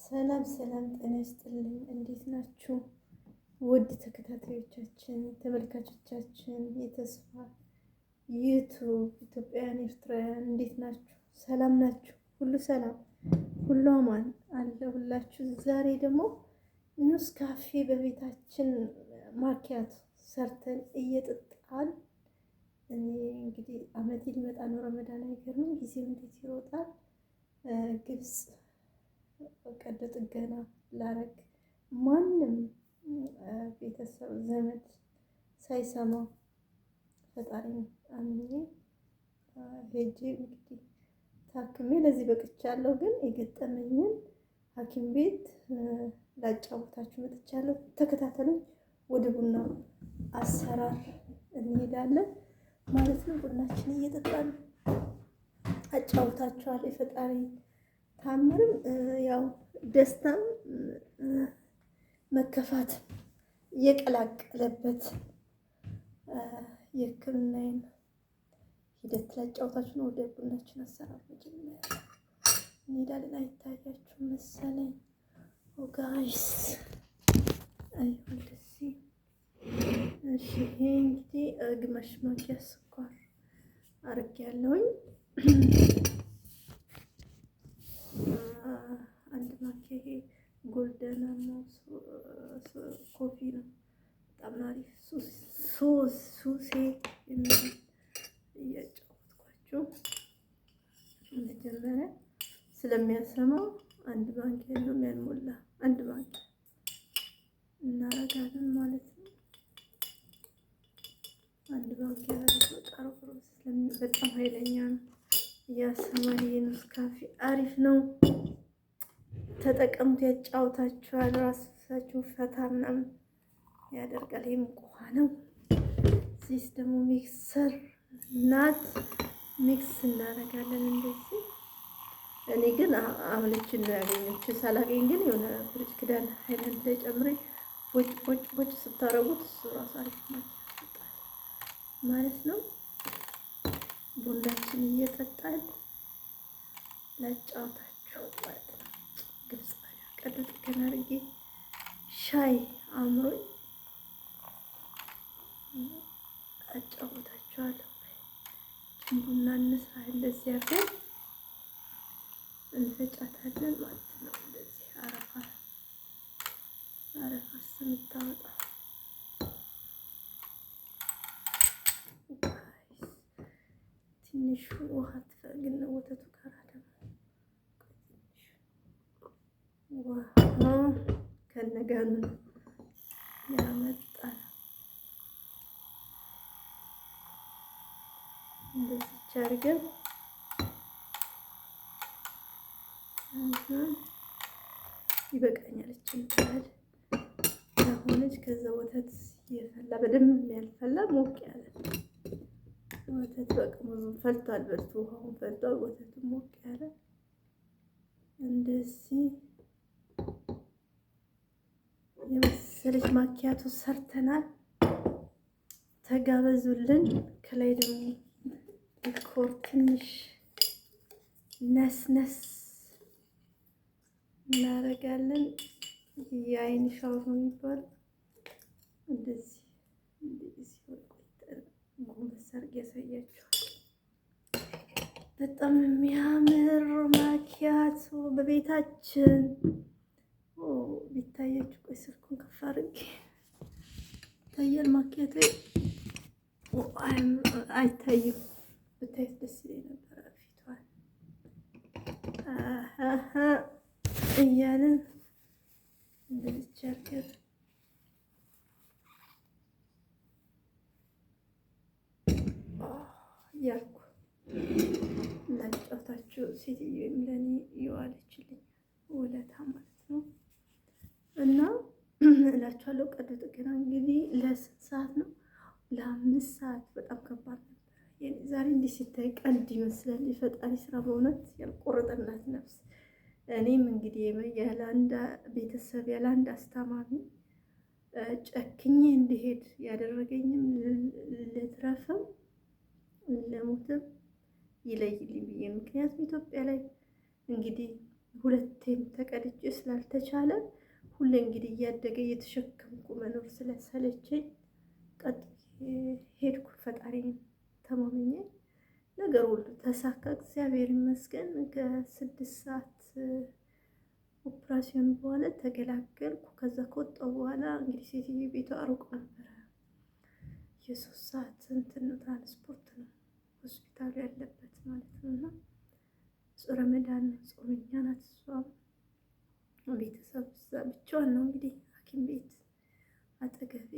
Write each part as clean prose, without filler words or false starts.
ሰላም ሰላም፣ ጤና ይስጥልኝ። እንዴት ናችሁ? ውድ ተከታታዮቻችን፣ ተመልካቾቻችን፣ የተስፋ ዩቱብ ኢትዮጵያውያን፣ ኤርትራውያን እንዴት ናችሁ? ሰላም ናችሁ? ሁሉ ሰላም፣ ሁሉ አማን አለሁላችሁ። ዛሬ ደግሞ ኑስ ካፌ በቤታችን ማኪያት ሰርተን እየጠጣን እኔ እንግዲህ አመት ሊመጣ ነው ረመዳን፣ አይገርምም? ጊዜው እንዴት ይሮጣል። ግብጽ ቀዶ ጥገና ላረግ ማንም ቤተሰብ ዘመድ ሳይሰማ ፈጣሪን አምኜ ሄጄ እንግዲህ ታክሜ ለዚህ በቅቻለሁ። ግን የገጠመኝን ሐኪም ቤት ላጫውታችሁ መጥቻለሁ። ተከታተሉኝ። ወደ ቡና አሰራር እንሄዳለን ማለት ነው። ቡናችን እየጠጣን አጫውታችኋለሁ። የፈጣሪ ታምርም ያው ደስታም መከፋት የቀላቀለበት የሕክምናዬን ሂደት ላጫውታችሁ ነው። ወደ ቡናችን አሰራር መጀመሪያ እንሄዳለን። አይታያችሁ መሰለኝ ጋይስ። እንደዚህ እሺ። ይሄ እንግዲህ ግማሽ ማንኪያ ስኳር አድርጌያለሁኝ። አንድ ማንኪያ ይሄ ጎልደናማ ኮፊ ነው። በጣም አሪፍ ሱሴ የሚል እያጫወትኳቸው መጀመሪያ ስለሚያሰማው አንድ ማንኪያ ነው የሚያልሞላ። አንድ ማንኪያ እናረጋለን ማለት ነው። አንድ ማንኪያ በጣም ኃይለኛ ነው። ያሰማል። የኑስ ካፌ አሪፍ ነው። ተጠቀሙት፣ ያጫውታችኋል። ራሳችሁ ፈታ ምናምን ያደርጋል። ይሄም ውሃ ነው። እዚህ ደግሞ ሚክሰር ናት። ሚክስ እናደርጋለን እንደዚህ። እኔ ግን አሁንችን ነው ያገኘች። ሳላገኝ ግን የሆነ ፍሪጅ ክዳን ሃይላንድ ላይ ጨምሬ ቦጭ ስታረጉት እሱ ራሱ አሪፍ ማለት ነው። ቡናችን እየጠጣን ላጫውታችሁ ማለት ነው። ግብጽ ቀዶ ጥገና አድርጌ ሻይ አምሮኝ አጫውታችኋለሁ። ቡና እንስራ። እንደዚህ አድርገን እንፈጫታለን ማለት ነው። እንደዚህ አረፋ ስምታወጣ ትንሽ ውሃ ትፈልግና ወተቱ ጋር ደግሞ ውሃ ከነጋኑ ያመጣል። እንደዚህ አድርገን ይበቃኛል። እችል ከሆነች ከዛ ወተት የፈላ በደንብ ያልፈላ ሞቅ ያለ ወተት በቃ ፈልቷል። በርቱ ውሃውን ፈልቷል። ወተቱ ሞቅ ያለ እንደዚህ የመሰለች ማኪያቶ ሰርተናል። ተጋበዙልን። ከላይ ደግሞ ዲኮር ትንሽ ነስነስ እናደርጋለን። የአይን ሻወር ነው የሚባለው። እንደዚህ ሰርግ ያሳያችኋል። በጣም የሚያምር ማኪያቶ በቤታችን ቢታያችሁ፣ ቆይ ስልኩን ከፍ አድርጌ ይታያል። ማኪያቶ አይታይም። ብታዩት ደስ ይለኝ ነበረ። ፊቷን እያለን እንደዚህ አድርገን ያልኩ ላጫውታችሁ። ሴትዮዋም ለእኔ የዋለችልኝ ውለታ ማለት ነው። እና እላችኋለሁ ቀዶ ጥገና እንግዲህ ለስንት ሰዓት ነው? ለ5 ሰዓት። በጣም ከባድ ነበር። ዛሬ እንዲህ ሲታይ ቀልድ ይመስላል። የፈጣሪ ስራ በእውነት ያልቆረጠላት ነፍስ። እኔም እንግዲህ ያለ አንድ ቤተሰብ ያለ አንድ አስታማሚ ጨክኜ እንድሄድ ያደረገኝም ልትረፍም ለሞትም ይለይልኝ ብዬ። ምክንያቱም ኢትዮጵያ ላይ እንግዲህ ሁለቴም ተቀድጬ ስላልተቻለ ሁሌ እንግዲህ እያደገ እየተሸከምኩ መኖር ስለሰለቸኝ ቀጥ ሄድኩ። ፈጣሪን ተማምኜ ነገር ሁሉ ተሳካ፣ እግዚአብሔር ይመስገን። ከ6 ሰዓት ኦፕራሲዮን በኋላ ተገላገልኩ። ከዛ ከወጣሁ በኋላ እንግዲህ ሴትዮ ቤቷ ሩቅ ነበረ፣ የ3 ሰዓት እንትን ነው ትራንስፖርት ነው ሆስፒታሉ ያለበት ማለት ነው። እና ረመዳን ጾመኛ ናት እሷም፣ ቤተሰብ ብቻዋን ነው እንግዲህ ሐኪም ቤት አጠገቤ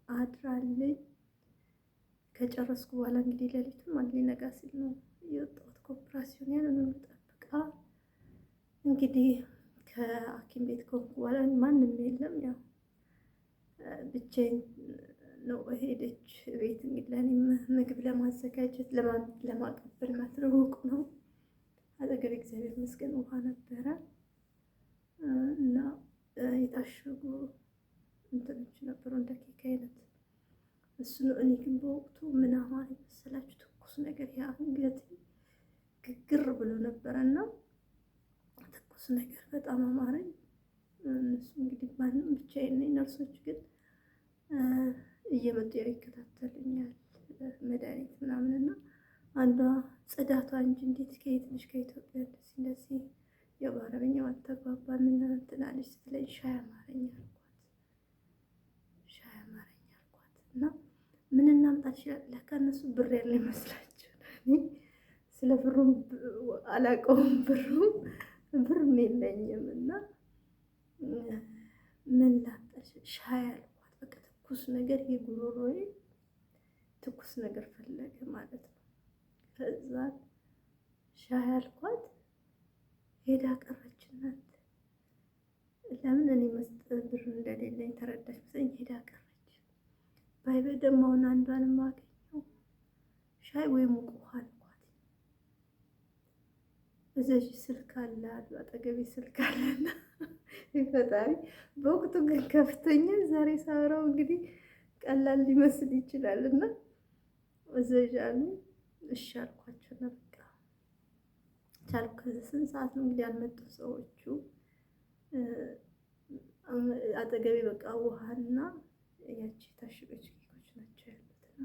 አድራለኝ። ከጨረስኩ በኋላ እንግዲህ ሌሊቱን ማለት ሊነጋ ሲል ነው የወጣሁት ከኦፕራሲዮን። ያንን ጠብቃ እንግዲህ ከሐኪም ቤት ከሆንኩ በኋላ ማንም የለም፣ ያው ብቻዬን ነው ሄደች ቤት እንግዲህ ለእኔ ምግብ ለማዘጋጀት ለማቀበል ማትረውቅ ነው። አጠገቤ እግዚአብሔር ይመስገን ውሃ ነበረ እና የታሸጉ እንትኖች ነበሩ እንደ ኬክ አይነት እሱ ነው። እኔ ግን በወቅቱ ምን አማረኝ መሰላችሁ? ትኩስ ነገር የአንገት ግግር ብሎ ነበረ እና ትኩስ ነገር በጣም አማረኝ። እነሱ እንግዲህ ማንም ብቻዬን ነኝ። ነርሶች ግን እየመጡ ይከታተሉኛል መድኃኒት ምናምን እና አንዷ ጽዳቷ እንጂ እንዴት ከየት ነሽ? ከኢትዮጵያ እንደዚህ ያው በአረብኛ አልተግባባን እና እንትን አለች ስትለኝ ሻይ አማረኝ አልኳት። ሻይ አማረኝ አልኳት እና ምን እናምጣት ይችላል። ለካ እነሱ ብር ያለ ይመስላቸው። ስለ ብሩም አላውቀውም፣ ብርም የለኝም እና ምን ላምጣት ሻይ አልኳት። በቃ ትኩስ ነገር የጉሮሮዬ ትኩስ ነገር ፈለገ ማለት ነው። ከዛ ሻይ አልኳት፣ ሄዳ ቀረችናት። ለምን እኔ መስጠት ብር እንደሌለኝ ተረዳች መሰለኝ። ሄዳ ቀረች። ባይበል ደግሞ አሁን አንዷን ማገኘው ሻይ ወይ ሙቅ ውሃ አልኳት። እዚህ ስልክ አለ አሉ አጠገቤ ስልክ አለና ፈጣሪ በወቅቱ ግን ከፍተኛ ዛሬ ሳወራው እንግዲህ ቀላል ሊመስል ይችላል እና እዚህ አሉ። እሺ አልኳቸው እና በቃ ቻልኩ። ከስንት ሰዓት ነው እንግዲህ ያልመጡ ሰዎቹ አጠገቤ በቃ ውሃና ያቺ ታሽገች ኬኮች ናቸው ያሉትና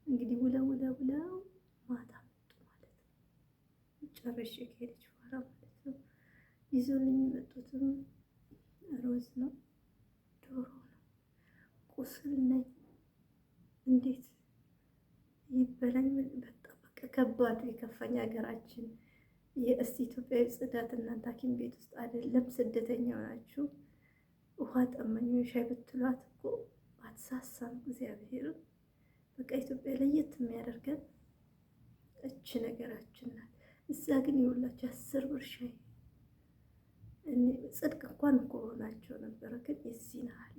እንግዲህ ውለው ማታ መጡ ማለት ነው። ጨርሼ ከሄደች በኋላ ማለት ነው። ይዞልኝ የመጡትም ሮዝ ነው፣ ዶሮ ነው። ቁስል ነኝ እንዴት ይበላኝ። በጣም በቃ ከባድ የከፋኝ ሀገራችን የእስቲ ኢትዮጵያዊ ጽዳት እናንተ ሐኪም ቤት ውስጥ አይደለም ስደተኛ ናችሁ። ውሃ ጠመኝ ሻይ ብትሏት እኮ አትሳሳም። እግዚአብሔርም በቃ ኢትዮጵያ ለየት የሚያደርገን እች ነገራችን ናት። እዛ ግን የሁላችሁ 10 ብር ሻይ ጽድቅ እንኳን እኮ ሆናቸው ነበረ። ግን የዚህን ያህል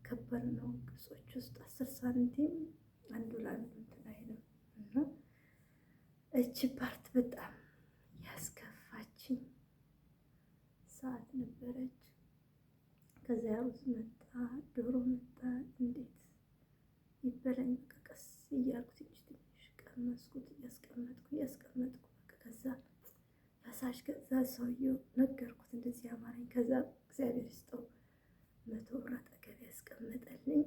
ከባድ ነው። ቅጾች ውስጥ 10 ሳንቲም አንዱ ለአንዱ እንትን አይልም እና እቺ ፓርት በጣም ያስከፋችኝ ሰዓት ነበረች። ከዚያ ሩዝ መጣ፣ ዶሮ መጣ። እንዴት ይበላኝ። በቃ ቀስ እያልኩት ትንሽ ቀመስኩት፣ እያስቀመጥኩ በቃ ከዛ ፈሳሽ ከዛ ሰውዬው ነገርኩት እንደዚህ አማረኝ። ከዛ እግዚአብሔር ይስጠው 100 ብር አጠገቤ ያስቀመጠልኝ።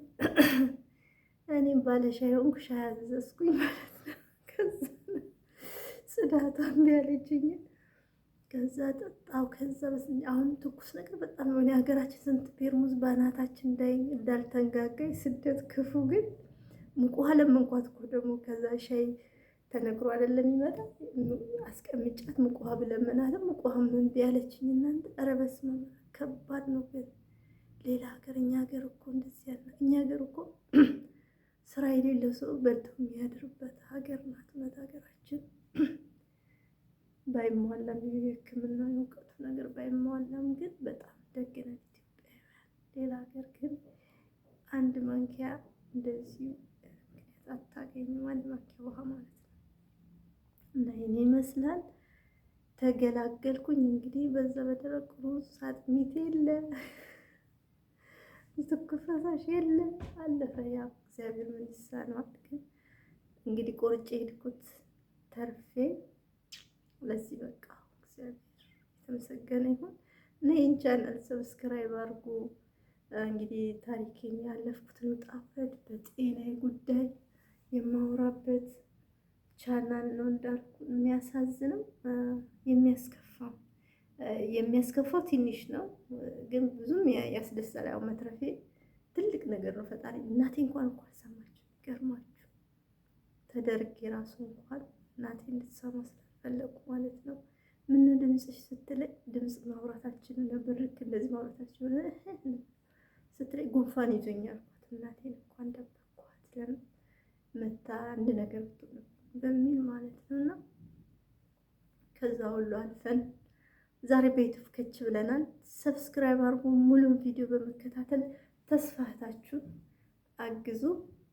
እኔም ባለ ሻይ ሆንኩ፣ ሻይ አዘዝኩኝ ማለት ነው። ከዛ ጽዳቷ እምቢ አለችኝ። ከዛ ጠጣው። ከዛ አሁን ትኩስ ነገር በጣም ነው። ሀገራችን ስንት ፔርሙዝ በአናታችን እንዳልተንጋጋኝ ስደት ክፉ። ግን ሙቅ ውሃ ለመንኳት እኮ ደግሞ ከዛ ሻይ ተነግሮ አይደለም ይመጣ አስቀምጫት ሙቅ ውሃ ብለምናትም ሙቅ ውሃ እምቢ አለችኝ። እናንተ ኧረ በስመ አብ ከባድ ነው። ግን ሌላ ሀገር እኛ ሀገር እኮ እንደዚህ ያለ እኛ ሀገር እኮ ስራ የሌለው ሰው በልተው የሚያድርበት ሀገር ናት። እውነት ሀገራችን ባይሟላም የሕክምና እውቀቱ ነገር ባይሟላም ግን በጣም ደግነት ኢትዮጵያውያን። ሌላ ሀገር ግን አንድ ማንኪያ እንደዚህ ምክንያት አታገኝም። አንድ ማንኪያ ውሃ ማለት ነው። እና ይሄን ይመስላል። ተገላገልኩኝ እንግዲህ በዛ በደረቅ ሩዝ አጥሚት የለ ትኩስ ፈሳሽ የለ አለፈ። ያው እግዚአብሔር ምን ይሳነዋል። ግን እንግዲህ ቆርጬ ሄድኩት ተርፌ ለዚህ በቃ እግዚአብሔር የተመሰገነ ይሁን። እና ይህን ቻናል ሰብስክራይብ አድርጉ። እንግዲህ ታሪኬን ያለፍኩትን ውጣ ውረድ በጤናዬ ጉዳይ የማወራበት ቻናል ነው። እንዳልኩ የሚያሳዝንም የሚያስከፋው ትንሽ ነው፣ ግን ብዙም ያስደሳል። ያው መትረፌ ትልቅ ነገር ነው። ፈጣሪ እናቴ እንኳን አልሰማችም። ይገርማችሁ ተደርጌ ራሱ እንኳን እናቴ እንድትሰማ ስለፈለኩ ማለት ነው። ምን ድምፅሽ ስትለኝ ድምፅ ማውራታችንን ነበር፣ ልክ እንደዚህ ማውራታችንን ስትለኝ ጉንፋን ይዞኛል አልኳት። እናቴን እንኳን ደበኳት ለምን መታ አንድ ነገር ብትሆን በሚል ማለት ነው። እና ከዛ ሁሉ አልፈን ዛሬ በዩቲዩብ ከች ብለናል። ሰብስክራይብ አድርጉ። ሙሉን ቪዲዮ በመከታተል ተስፋታችሁን አግዙ።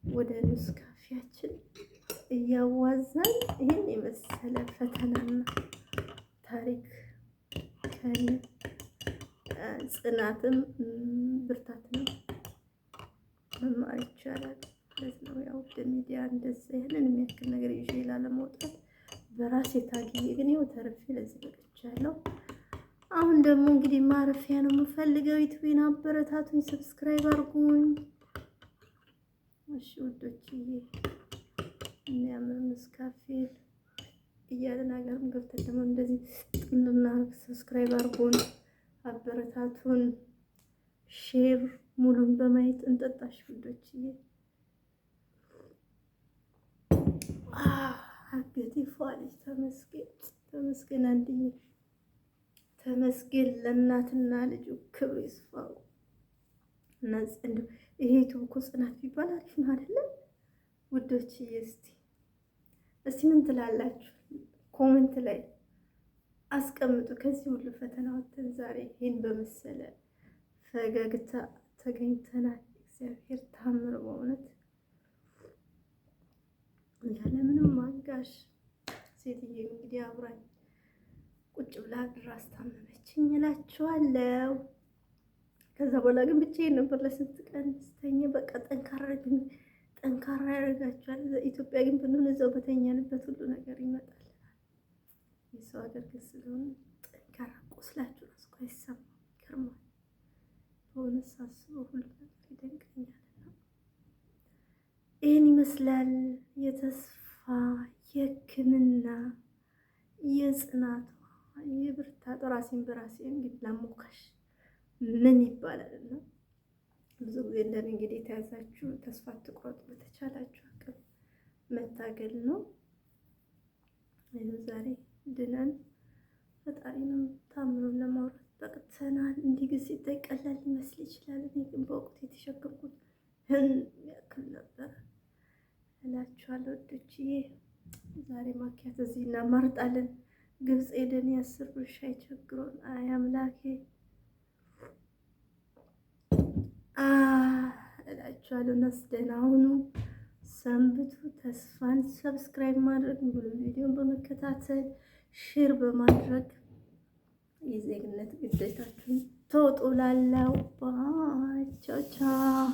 ወደ ኑስ ካፌያችን እያዋዛን ይህን የመሰለ ፈተናና ታሪክ ከኔ ጽናትም ብርታትም መማር ይቻላል ማለት ነው። ያው ሚዲያ እንደዛ ይሄንን የሚያክል ነገር ይዤ ላለመውጣት በራሴ ታግዬ ግን ይኸው ተርፌ ለዚህ በቅቻለሁ። አሁን ደግሞ እንግዲህ ማረፊያ ነው የምፈልገው። ዩቲዩብን አበረታቱኝ፣ ሰብስክራይብ አድርጉኝ። እሺ ውዶችዬ፣ የሚያምር መስካፌ እያለን ሀገርም ገብተን ደግሞ እንደዚህ እንድናርግ ሰብስክራይብ አድርጉን፣ አበረታቱን። ሼር ሙሉን በማየት እንጠጣሽ ውዶችዬ። አገቴ ፏለች። ተመስገን አንድዬ ተመስገን። ለእናትና ልጁ ክብር ይስፋው። እና እንደው ይሄ ዩቲዩብ እኮ ጽናት ቢባል አሪፍ ነው አይደለም ውዶችዬ? እስቲ ምን ትላላችሁ? ኮሜንት ላይ አስቀምጡ። ከዚህ ሁሉ ፈተና ወጥተን ዛሬ ይሄን በመሰለ ፈገግታ ተገኝተናል። እግዚአብሔር ታምር በእውነት ያለምንም ማጋሽ። ሴትዬ እንግዲህ አብራኝ ቁጭ ብላ ድራ አስታመመችኝ እላችኋለሁ። ከዛ በኋላ ግን ብቻዬን ነበር ለስንት ቀን ስተኛ። በቃ ጠንካራ ያደርጋችኋል። ኢትዮጵያ ግን ብንሆን እዛው በተኛንበት ሁሉ ነገር ይመጣልናል። የሰው ሀገር ግን ስለሆነ ጠንካራ ቁስላችሁ ራሱ እኮ አይሰማም። ይገርማል በእውነት ሳስበው ሁሉ ነገር ይደንቀኛል። ይህን ይመስላል የተስፋ የሕክምና የጽናቷ የብርታቷ ራሴን በራሴ እንግዲህ ላሞካሽ ምን ይባላል እና ብዙ ጊዜ እንደኔ እንግዲህ የተያዛችሁ ተስፋ አትቁረጡ። በተቻላችሁ አቅም መታገል ነው። ዛሬ ድነን ፈጣሪንም ታምሩን ለማውራት በቅተናል። እንዲህ ጊዜ ሲታይ ቀላል ሊመስል ይችላል። እኔ ግን በወቅቱ የተሸከምኩት ያክል ነበር እላችኋለሁ ወዶችዬ። ዛሬ ማኪያት እዚህ እናማርጣለን። ግብፅ ሄደን 10 ብር ሻይ ቸግሮን፣ አይ አምላኬ እላችኋለሁ። እና ደህና ሁኑ፣ ሰንብቱ። ተስፋን ሰብስክራይብ ማድረግ ሙሉ ቪዲዮን በመከታተል ሼር በማድረግ የዜግነት ግዴታችሁን ተወጡ። ላለው ባይ ቻው ቻው።